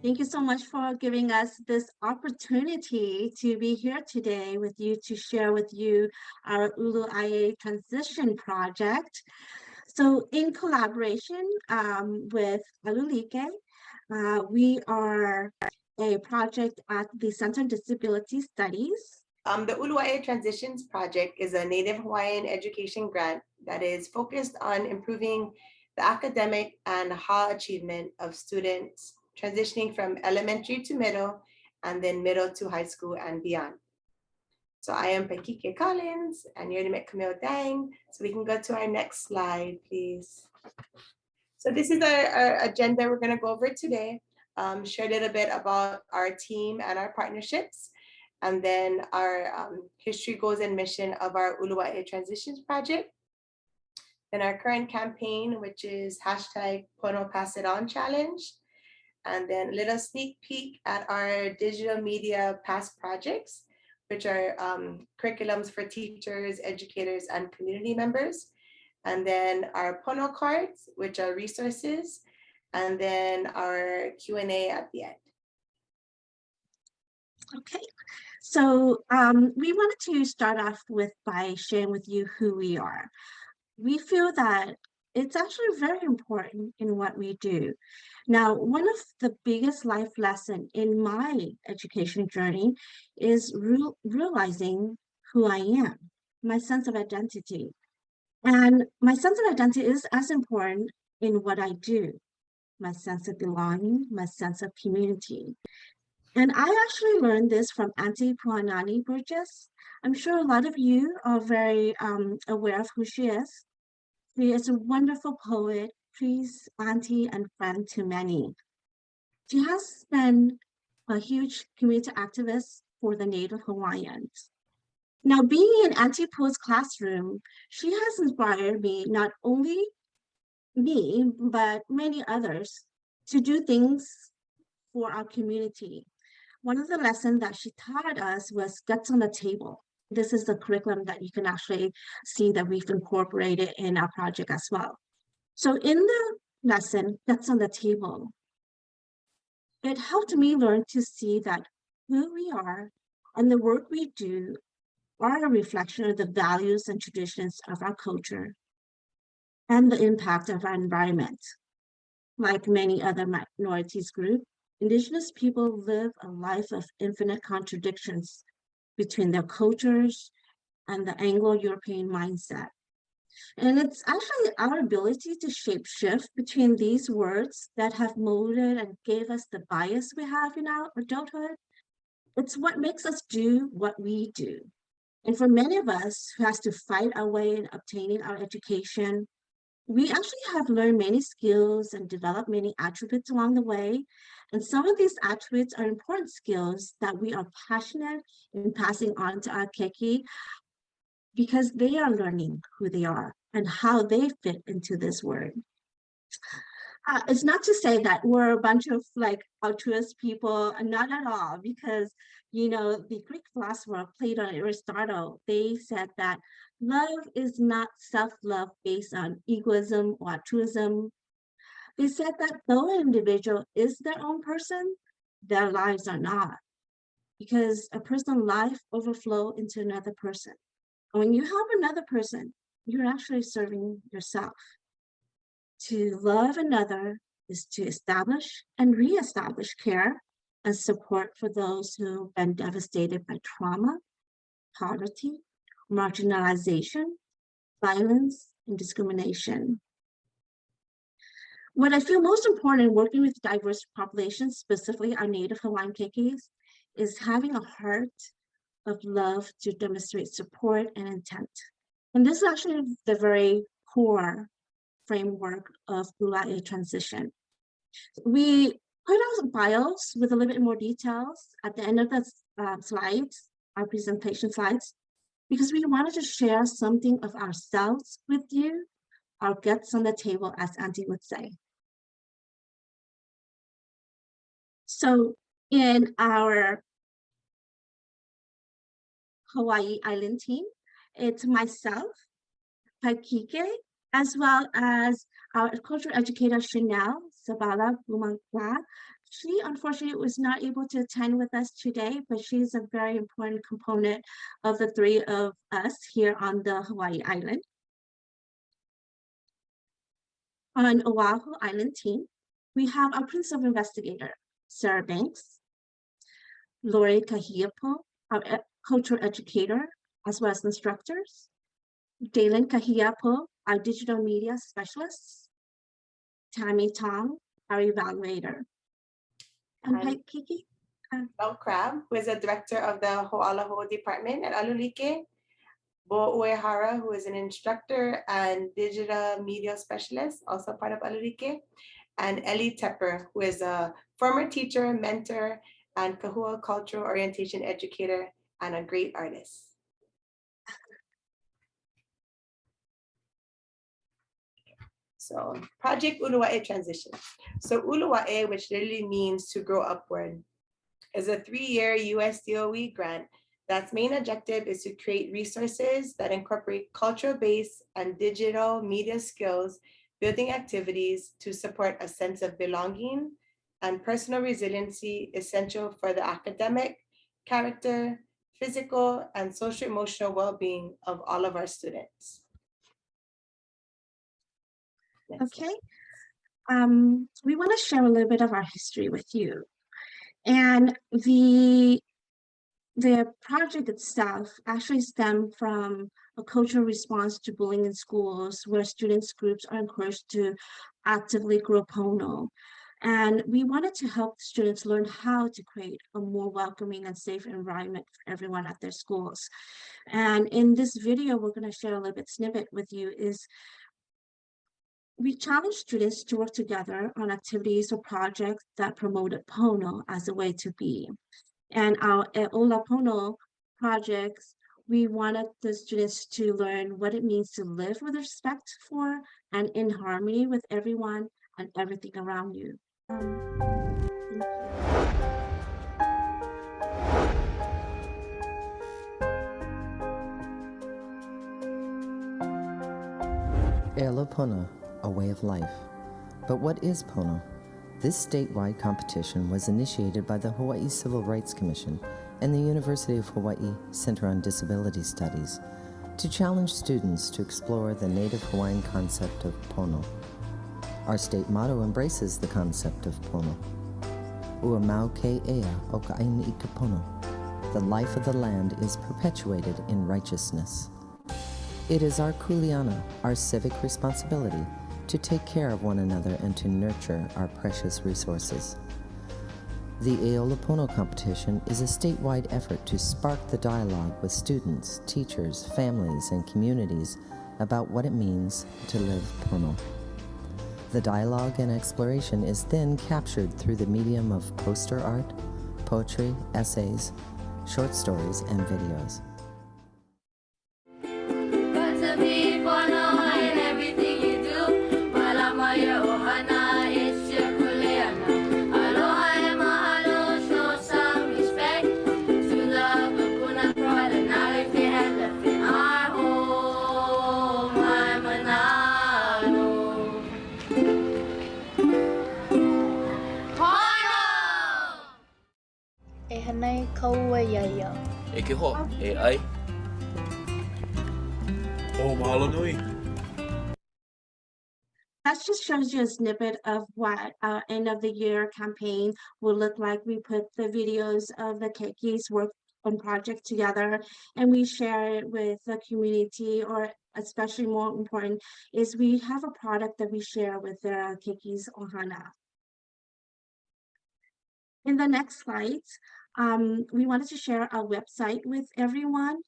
Thank you so much for giving us this opportunity to be here today with you to share with you our Ulu'ae transition project. So in collaboration with Alulike, we are a project at the Center of Disability Studies. The Ulu'ae Transitions Project is a Native Hawaiian education grant that is focused on improving the academic and HA achievement of students transitioning from elementary to middle, and then middle to high school and beyond. So I am Paikike Collins, and you're met Camille Dang. So we can go to our next slide, please. So this is our agenda we're going to go over today. Share a little bit about our team and our partnerships, and then our history, goals, and mission of our Ulu'ae Transitions Project. Then our current campaign, which is hashtag Pono Pass It On Challenge. And then a little sneak peek at our digital media past projects, which are curriculums for teachers, educators, and community members. And then our Pono cards, which are resources, and then our Q&A at the end. Okay, so we wanted to start off by sharing with you who we are. We feel that it's actually very important in what we do. Now, one of the biggest life lessons in my education journey is realizing who I am, my sense of identity. And my sense of identity is as important in what I do, my sense of belonging, my sense of community. And I actually learned this from Auntie Puanani Burgess. I'm sure a lot of you are very aware of who she is. She is a wonderful poet, priest, auntie, and friend to many. She has been a huge community activist for the Native Hawaiians. Now, being in Auntie Pu's classroom, she has inspired me, not only me, but many others, to do things for our community. One of the lessons that she taught us was guts on the table. This is the curriculum that you can actually see that we've incorporated in our project as well. So in the lesson, guts on the table, it helped me learn to see that who we are and the work we do are a reflection of the values and traditions of our culture and the impact of our environment. Like many other minorities groups, Indigenous people live a life of infinite contradictions between their cultures and the Anglo-European mindset. And it's actually our ability to shape shift between these words that have molded and gave us the bias we have in our adulthood. It's what makes us do what we do. And for many of us who has to fight our way in obtaining our education, we actually have learned many skills and developed many attributes along the way. And some of these attributes are important skills that we are passionate in passing on to our keiki because they are learning who they are and how they fit into this word. It's not to say that we're a bunch of like altruist people, not at all, because, you know, the Greek philosopher Plato and Aristotle, they said that love is not self-love based on egoism or altruism. They said that though an individual is their own person, their lives are not, because a person's life overflows into another person. And when you help another person, you're actually serving yourself. To love another is to establish and reestablish care and support for those who've been devastated by trauma, poverty, marginalization, violence, and discrimination. What I feel most important in working with diverse populations, specifically our Native Hawaiian keikis, is having a heart of love to demonstrate support and intent. And this is actually the very core framework of Ulu'ae transition. We put out bios with a little bit more details at the end of the slides, our presentation slides, because we wanted to share something of ourselves with you, our guts on the table, as Auntie would say. So in our Hawaii Island team, it's myself, Paikike, as well as our cultural educator, Chanel Sabala Bumangwa. She unfortunately was not able to attend with us today, but she's a very important component of the three of us here on the Hawaii Island. On Oahu Island team, we have our principal investigator, Sarah Banks, Lori Kahiapo, our cultural educator, as well as instructors, Dalen Kahiapo, our digital media specialist, Tammy Tong, our evaluator, and And Paikike. Bell Crab, who is a director of the Ho'alaho department at Alulike, Bo Uehara, who is an instructor and digital media specialist, also part of Alulike, and Ellie Tepper, who is a former teacher, mentor, and Kahua cultural orientation educator, and a great artist. So Project Uluwa'e Transition. So Uluwa'e, which literally means to grow upward, is a 3-year US DOE grant that's main objective is to create resources that incorporate cultural-based and digital media skills, building activities to support a sense of belonging and personal resiliency essential for the academic, character, physical, and social-emotional well-being of all of our students. Next Okay, we want to share a little bit of our history with you. And the project itself actually stemmed from a cultural response to bullying in schools where students groups are encouraged to actively grow pono. And we wanted to help students learn how to create a more welcoming and safe environment for everyone at their schools. And in this video, we're going to share a little bit snippet with you is we challenge students to work together on activities or projects that promoted pono as a way to be. And our Ola Pono projects, we wanted the students to learn what it means to live with respect for and in harmony with everyone and everything around you. Thank you. Ela Pono, a way of life. But what is Pono? This statewide competition was initiated by the Hawaii Civil Rights Commission and the University of Hawaii Center on Disability Studies to challenge students to explore the native Hawaiian concept of Pono. Our state motto embraces the concept of Pono. Ua mau ke ea o ka aina i ka Pono. The life of the land is perpetuated in righteousness. It is our kuleana, our civic responsibility, to take care of one another and to nurture our precious resources. The Aola Pono competition is a statewide effort to spark the dialogue with students, teachers, families, and communities about what it means to live Pono. The dialogue and exploration is then captured through the medium of poster art, poetry, essays, short stories, and videos. Hanay kauayaya. E ke ho, e ai. Oh, mahalo nui. That just shows you a snippet of what our end of the year campaign will look like. We put the videos of the keikis work on project together and we share it with the community, or especially more important is we have a product that we share with the keikis ohana. In the next slides, we wanted to share our website with everyone.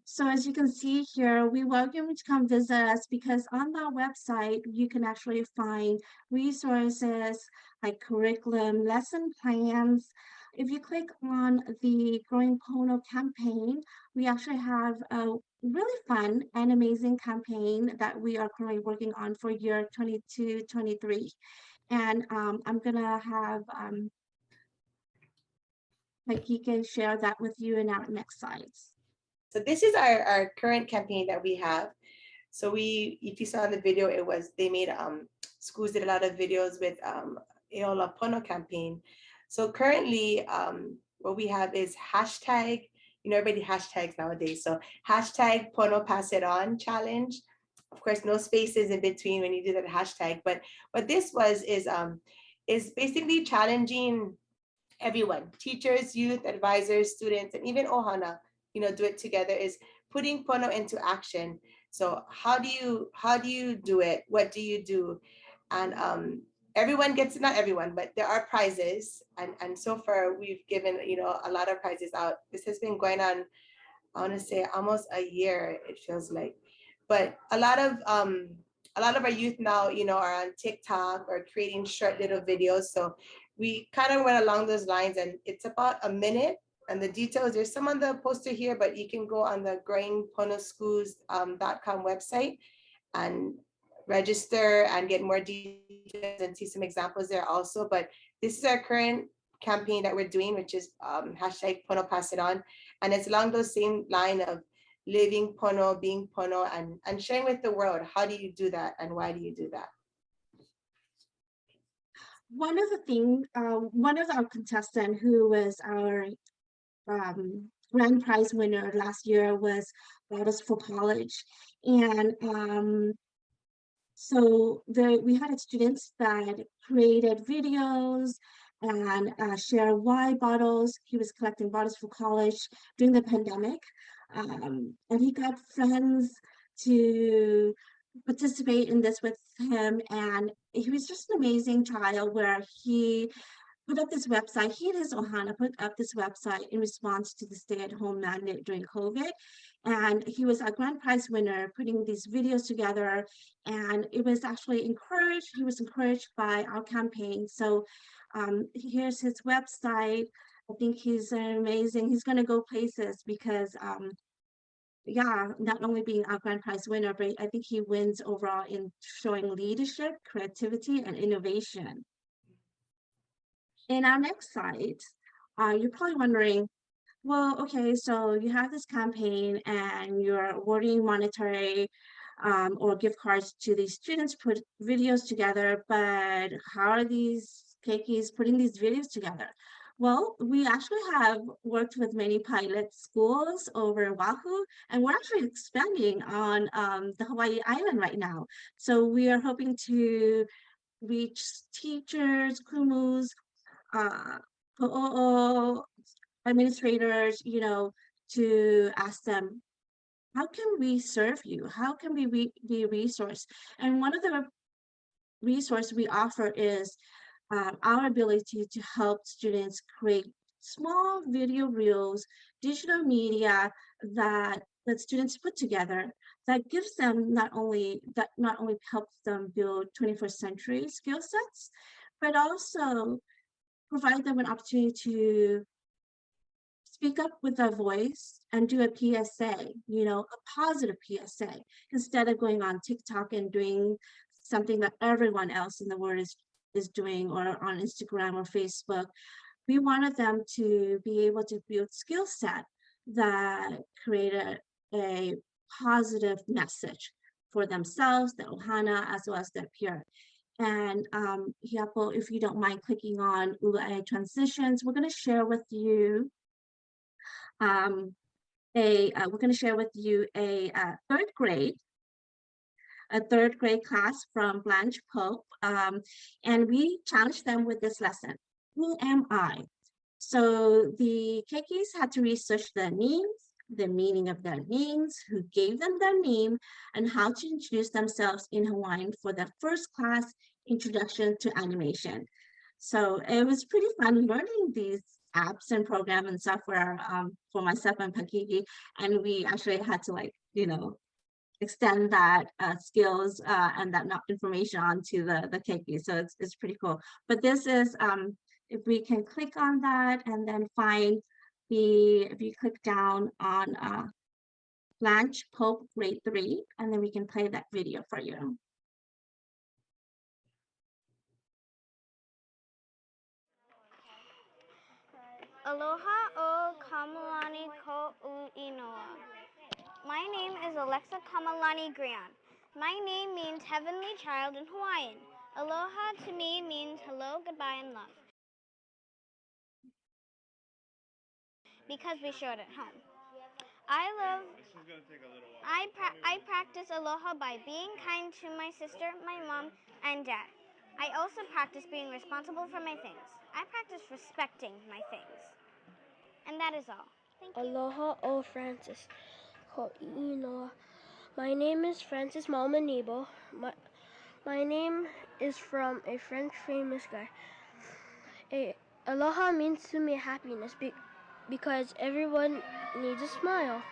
So as you can see here, we welcome you to come visit us because on the website, you can actually find resources like curriculum, lesson plans. If you click on the Growing Pono campaign, we actually have a really fun and amazing campaign that we are currently working on for year 22-23. And I'm gonna have Paikike share that with you in our next slides. So this is our current campaign that we have. So if you saw in the video, they made schools did a lot of videos with Eola Pono campaign. So currently, what we have is hashtag, everybody hashtags nowadays. So hashtag Pono Pass It On challenge. Of course, no spaces in between when you do that hashtag. But what this is basically challenging everyone, teachers, youth, advisors, students, and even Ohana, do it together, is putting Pono into action. So how do you do it? What do you do? And everyone gets, not everyone, but there are prizes. And so far we've given, a lot of prizes out. This has been going on, I want to say almost a year, it feels like. But a lot of our youth now, are on TikTok or creating short little videos. So we kind of went along those lines, and it's about a minute. And the details, there's some on the poster here, but you can go on the growingponoschools.com website and register and get more details and see some examples there also. But this is our current campaign that we're doing, which is hashtag Pono Pass It On. And it's along those same line of living Pono, being Pono, and sharing with the world. How do you do that, and why do you do that? One of the things, one of our contestants who was our grand prize winner last year was Bottles for College. And so we had students that created videos and share why bottles. He was collecting bottles for college during the pandemic. And he got friends to participate in this with him. And he was just an amazing child where he put up this website. He and his Ohana put up this website in response to the stay-at-home mandate during COVID. And he was a grand prize winner putting these videos together. And it was actually encouraged. He was encouraged by our campaign. So here's his website. I think he's amazing. He's going to go places because yeah, not only being our grand prize winner, but I think he wins overall in showing leadership, creativity, and innovation. In our next site, you're probably wondering, well, okay, so you have this campaign and you're awarding monetary or gift cards to these students, put videos together, but how are these keikis putting these videos together? Well, we actually have worked with many pilot schools over Oahu, and we're actually expanding on the Hawaii island right now. So we are hoping to reach teachers, kumus, Po'o'o administrators, to ask them, how can we serve you? How can we be a resource? And one of the resource we offer is our ability to help students create small video reels, digital media that students put together that gives them not only helps them build 21st century skill sets, but also provide them an opportunity to speak up with their voice and do a PSA, a positive PSA, instead of going on TikTok and doing something that everyone else in the world is doing, or on Instagram or Facebook. We wanted them to be able to build skill set that create a positive message for themselves, the Ohana, as well as their peer. And Hiapo, if you don't mind clicking on Ula'i transitions, we're going to share with you a third grade class from Blanche Pope, and we challenged them with this lesson: who am I? So the keikis had to research their names, the meaning of their names, who gave them their name, and how to introduce themselves in Hawaiian for their first class introduction to animation. So it was pretty fun learning these apps and program and software for myself and Paikike, and we actually had to extend that skills and that information onto the keiki. So it's pretty cool. But this is if we can click on that and then find if you click down on Blanche Pope grade 3, and then we can play that video for you. Aloha o Kamalani ko Uinoa. My name is Alexa Kamalani Grian. My name means heavenly child in Hawaiian. Aloha to me means hello, goodbye, and love. Because we share it at home. I practice aloha by being kind to my sister, my mom, and dad. I also practice being responsible for my things. I practice respecting my things. And that is all. Thank you. Aloha o Francis. Ko'inoa. My name is Francis Malmanibo. My name is from a French famous guy. Aloha means to me happiness because everyone needs a smile.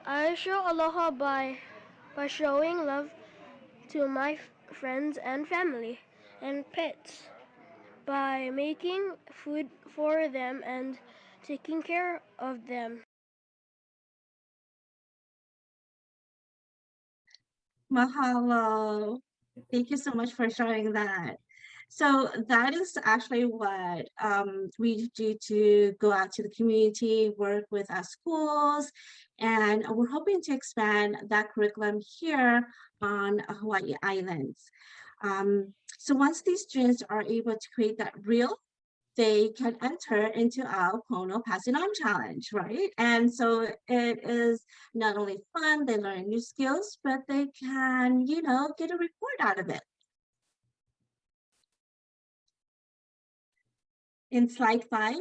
I show aloha by showing love to my friends and family and pets, by making food for them and taking care of them. Mahalo. Thank you so much for sharing that. So that is actually what we do to go out to the community, work with our schools, and we're hoping to expand that curriculum here on Hawaii Islands. So once these students are able to create that reel, they can enter into our Pono Pass It On challenge, right? And so it is not only fun, they learn new skills, but they can, get a report out of it. In slide 5,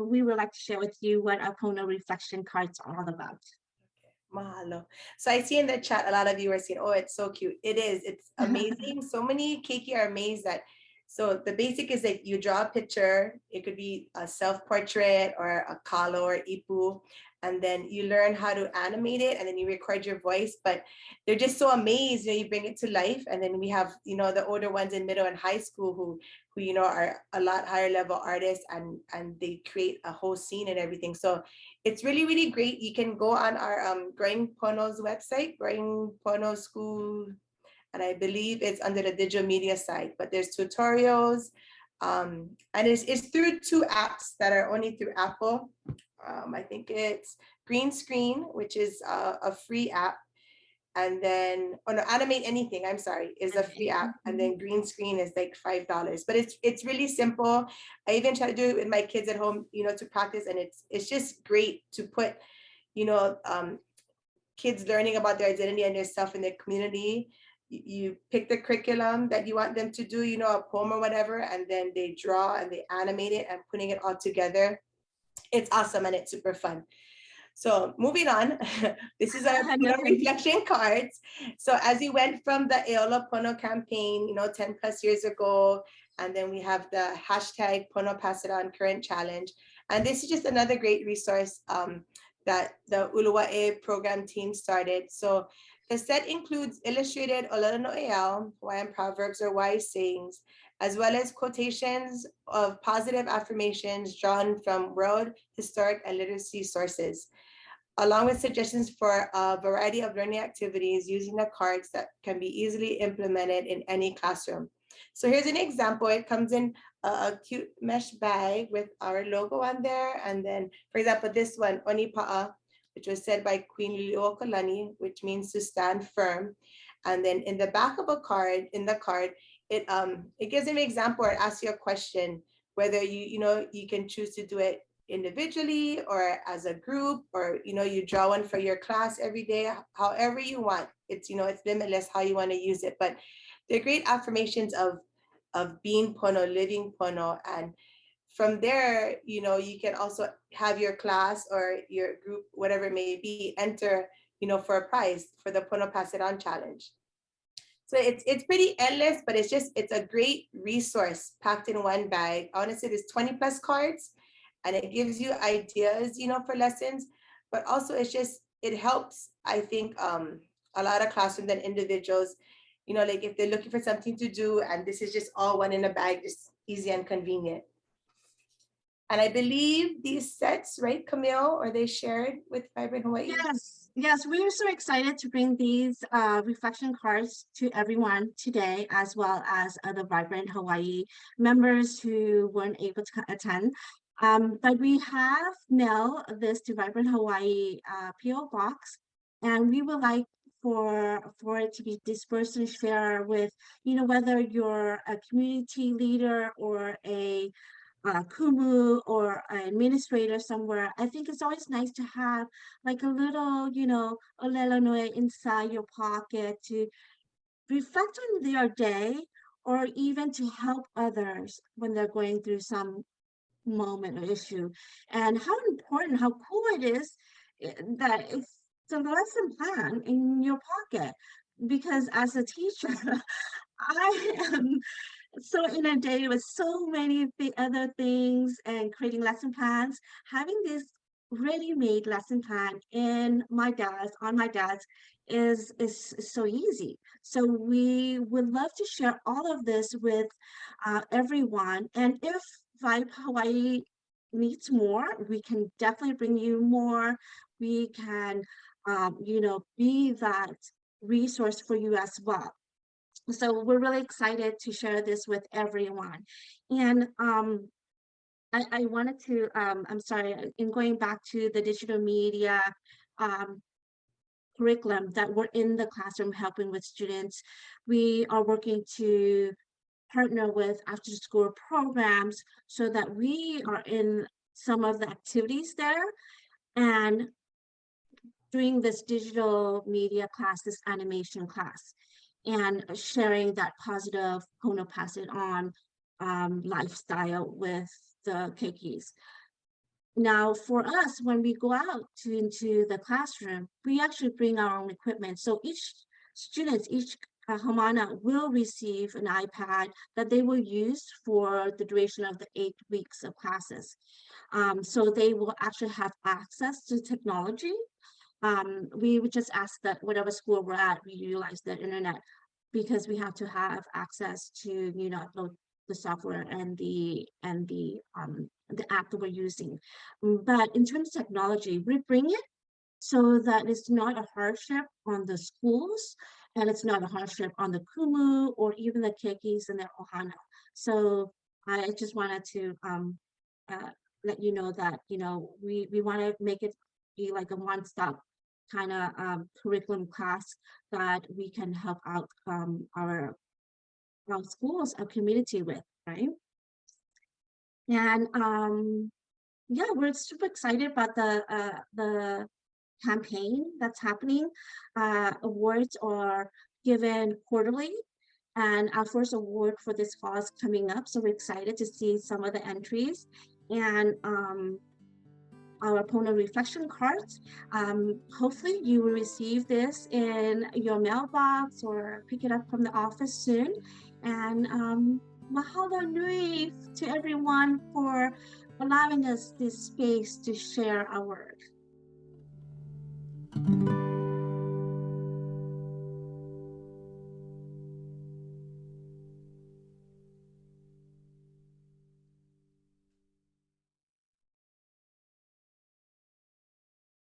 we would like to share with you what our Pono reflection cards are all about. Mahalo. So I see in the chat, a lot of you are saying, oh, it's so cute. It is, it's amazing. So many keiki are amazed that, so the basic is that you draw a picture. It could be a self-portrait or a kalo or ipu, and then you learn how to animate it, and then you record your voice. But they're just so amazed, you bring it to life. And then we have, the older ones in middle and high school who are a lot higher level artists, and they create a whole scene and everything. So it's really, really great. You can go on our Growing Pono's website, Growing Pono School, and I believe it's under the digital media side, but there's tutorials, and it's through 2 apps that are only through Apple. I think it's Green Screen, which is a free app, and then Animate Anything, I'm sorry, is a free app, and then Green Screen is like $5. But it's really simple. I even try to do it with my kids at home, to practice, and it's just great to put, kids learning about their identity and their self in their community. You pick the curriculum that you want them to do, a poem or whatever, and then they draw and they animate it and putting it all together. It's awesome and it's super fun. So moving on, this is our reflection cards. So as we went from the Eola Pono campaign, 10 plus years ago, and then we have the hashtag Pono Pass It On current challenge. And this is just another great resource that the Uluwa'e program team started. So the set includes illustrated Olelo No'eau, Hawaiian proverbs or wise sayings, as well as quotations of positive affirmations drawn from world, historic, and literacy sources, along with suggestions for a variety of learning activities using the cards that can be easily implemented in any classroom. So here's an example. It comes in a cute mesh bag with our logo on there. And then, for example, this one, Onipa'a, which was said by Queen Liliuokalani, which means to stand firm. And then in the back of the card, it gives an example or asks you a question, whether you can choose to do it individually or as a group, or you draw one for your class every day, however you want. It's it's limitless how you want to use it, but they're great affirmations of being pono, living pono. And from there, you can also have your class or your group, whatever it may be, enter for a prize for the Pono Pass It On challenge. So it's pretty endless, but it's a great resource packed in one bag. Honestly, there's 20 plus cards, and it gives you ideas, for lessons, but also it helps, I think, a lot of classrooms and individuals, like if they're looking for something to do, and this is just all one in a bag, just easy and convenient. And I believe these sets, right, Camille, are they shared with Vibrant Hawaii? Yes, we are so excited to bring these reflection cards to everyone today, as well as other Vibrant Hawaii members who weren't able to attend. But we have mailed this to Vibrant Hawaii PO Box, and we would like for it to be dispersed and share with, whether you're a community leader or a kumu or an administrator somewhere. I think it's always nice to have like a little, olelo inside your pocket to reflect on their day, or even to help others when they're going through some moment or issue. And how important, how cool it is that it's a lesson plan in your pocket. Because as a teacher, I am so inundated with so many other things and creating lesson plans. Having this ready-made lesson plan on my desk is so easy. So we would love to share all of this with everyone. And if Vibe Hawaii needs more, we can definitely bring you more. We can, be that resource for you as well. So we're really excited to share this with everyone. And I wanted to, I'm sorry, in going back to the digital media curriculum that we're in the classroom helping with students, we are working to partner with after school programs so that we are in some of the activities there and doing this digital media class, this animation class, and sharing that positive Pono pass it on lifestyle with the keikis. Now, for us, when we go out into the classroom, we actually bring our own equipment. So each Hamana will receive an iPad that they will use for the duration of the 8 weeks of classes. So they will actually have access to technology. We would just ask that whatever school we're at, we utilize the internet, because we have to have access to, upload the software and the app that we're using. But in terms of technology, we bring it so that it's not a hardship on the schools, and it's not a hardship on the kumu or even the keikis and the ohana. So I just wanted to let you know that, we want to make it be like a one-stop kind of curriculum class that we can help out our schools, our community with, right? And yeah, we're super excited about the campaign that's happening. Awards are given quarterly, and our first award for this fall is coming up. So we're excited to see some of the entries. And our Pono reflection cards. Hopefully you will receive this in your mailbox or pick it up from the office soon. And mahalo nui to everyone for allowing us this space to share our work.